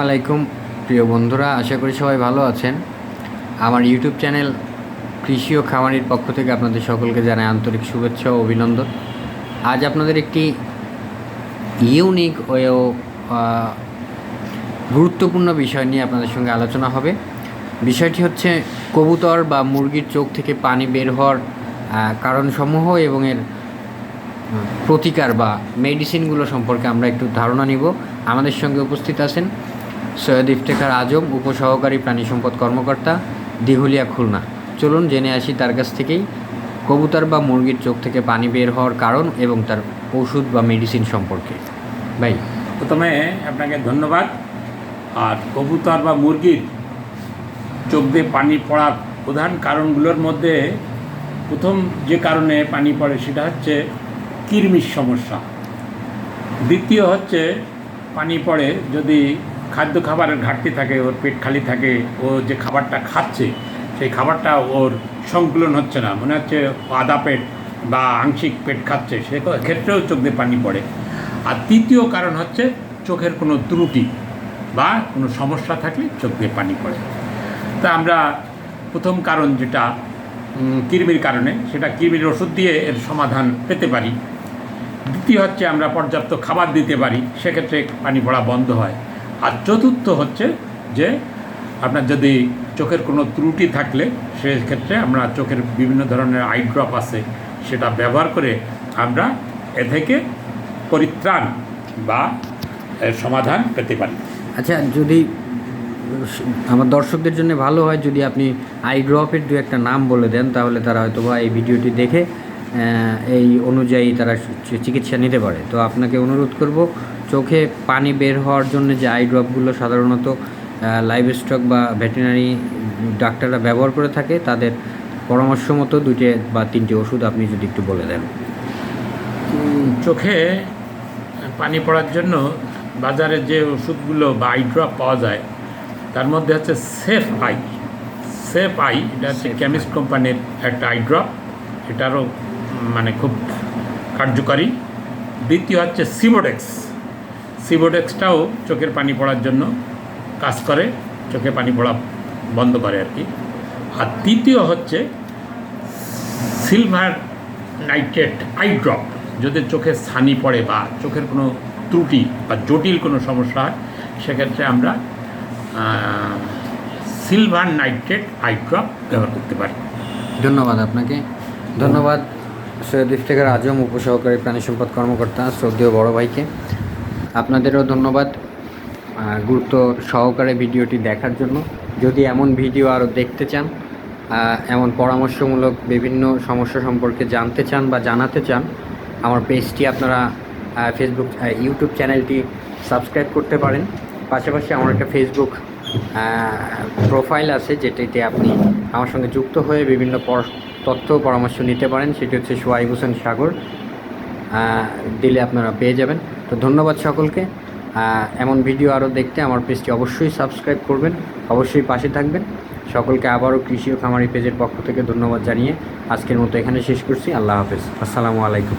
আলাইকুম প্রিয় বন্ধুরা, আশা করি সবাই ভালো আছেন। আমার ইউটিউব চ্যানেল কৃষি ও খামারির পক্ষ থেকে আপনাদের সকলকে জানাই আন্তরিক শুভেচ্ছা ও অভিনন্দন। আজ আপনাদের একটি ইউনিক ও গুরুত্বপূর্ণ বিষয় নিয়ে আপনাদের সঙ্গে আলোচনা হবে। বিষয়টি হচ্ছে কবুতর বা মুরগির চোখ থেকে পানি বের হওয়ার কারণসমূহ এবং এর প্রতিকার বা মেডিসিনগুলো সম্পর্কে আমরা একটু ধারণা নিব। আমাদের সঙ্গে উপস্থিত আছেন সৈয়দ ইফতেখার আজম, উপসহকারী প্রাণী সম্পদ কর্মকর্তা, দিঘুলিয়া, খুলনা। চলুন জেনে আসি তার কাছ থেকেই কবুতর বা মুরগির চোখ থেকে পানি বের হওয়ার কারণ এবং তার ওষুধ বা মেডিসিন সম্পর্কে। ভাই, প্রথমে আপনাকে ধন্যবাদ। আর কবুতর বা মুরগির চোখ দিয়ে পানি পড়ার প্রধান কারণগুলোর মধ্যে প্রথম যে কারণে পানি পড়ে সেটা হচ্ছে কৃমির সমস্যা। দ্বিতীয় হচ্ছে পানি পড়ে যদি খাদ্য খাবারের ঘাটতি থাকে, ওর পেট খালি থাকে, ও যে খাবারটা খাচ্ছে সেই খাবারটা ওর সংকুলন হচ্ছে না, মনে হচ্ছে আধা পেট বা আংশিক পেট খাচ্ছে, সে ক্ষেত্রেও চোখ দিয়ে পানি পড়ে। আর তৃতীয় কারণ হচ্ছে চোখের কোনো ত্রুটি বা কোনো সমস্যা থাকলে চোখ দিয়ে পানি পড়ে। তা আমরা প্রথম কারণ যেটা কৃমির কারণে, সেটা কৃমির ওষুধ দিয়ে এর সমাধান পেতে পারি। দ্বিতীয় হচ্ছে আমরা পর্যাপ্ত খাবার দিতে পারি, সেক্ষেত্রে পানি পড়া বন্ধ হয়। আর চতুর্থ হচ্ছে যে আপনার যদি চোখের কোনো ত্রুটি থাকলে সেক্ষেত্রে আমরা চোখের বিভিন্ন ধরনের আই ড্রপ আছে, সেটা ব্যবহার করে আমরা এ থেকে পরিত্রাণ বা এর সমাধান পেতে পারি। আচ্ছা, যদি আমার দর্শকদের জন্য ভালো হয় যদি আপনি আই ড্রপের দু একটা নাম বলে দেন, তাহলে তারা হয়তো বা এই ভিডিওটি দেখে এই অনুযায়ী তারা চিকিৎসা নিতে পারে। তো আপনাকে অনুরোধ করব, চোখে পানি বের হওয়ার জন্য যে আই ড্রপগুলো সাধারণত লাইভ স্টক বা ভেটেরিনারি ডাক্তাররা ব্যবহার করে থাকে, তাদের পরামর্শ মতো 2 বা 3টি ওষুধ আপনি যদি একটু বলে দেন। চোখে পানি পড়ার জন্য বাজারে যে ওষুধগুলো বা আই ড্রপ পাওয়া যায় তার মধ্যে হচ্ছে সেফ আই, এটা হচ্ছে কেমিস্ট কোম্পানির একটা আই ড্রপ, এটারও খুব কার্যকারী। দ্বিতীয় হচ্ছে সিবোডেক্সটাও চোখের পানি পড়ার জন্য কাজ করে, চোখে পানি পড়া বন্ধ করে আর কি। আর তৃতীয় হচ্ছে সিলভার নাইট্রেট আই ড্রপ, যদি চোখে ছানি পড়ে বা চোখের কোনো ত্রুটি বা জটিল কোনো সমস্যা হয়, সেক্ষেত্রে আমরা সিলভার নাইট্রেট আই ড্রপ ব্যবহার করতে পারি। ধন্যবাদ আপনাকে। ধন্যবাদ সৈয়দ ইফতেখার আজম, উপসহকারী প্রাণী সম্পদ কর্মকর্তা, শ্রদ্ধেয় বড় ভাইকে। আপনাদেরও ধন্যবাদ গুরুত্ব সহকারে ভিডিওটি দেখার জন্য। যদি এমন ভিডিও আরও দেখতে চান, এমন পরামর্শমূলক বিভিন্ন সমস্যা সম্পর্কে জানতে চান বা জানাতে চান, আমার পেজটি আপনারা ইউটিউব চ্যানেলটি সাবস্ক্রাইব করতে পারেন। পাশাপাশি আমার একটা ফেসবুক প্রোফাইল আছে, যেটিতে আপনি আমার সঙ্গে যুক্ত হয়ে বিভিন্ন তথ্য পরামর্শ নিতে পারেন। সেটি হচ্ছে সোহাইব হোসেন সাগর, দিলে আপনারা পেয়ে যাবেন। তো ধন্যবাদ সকলকে। এমন ভিডিও আরও দেখতে আমার পেজটি অবশ্যই সাবস্ক্রাইব করবেন, অবশ্যই পাশে থাকবেন। সকলকে আবারও কৃষি ও খামারি পেজের পক্ষ থেকে ধন্যবাদ জানিয়ে আজকের মতো এখানে শেষ করছি। আল্লাহ হাফেজ, আসসালামু আলাইকুম।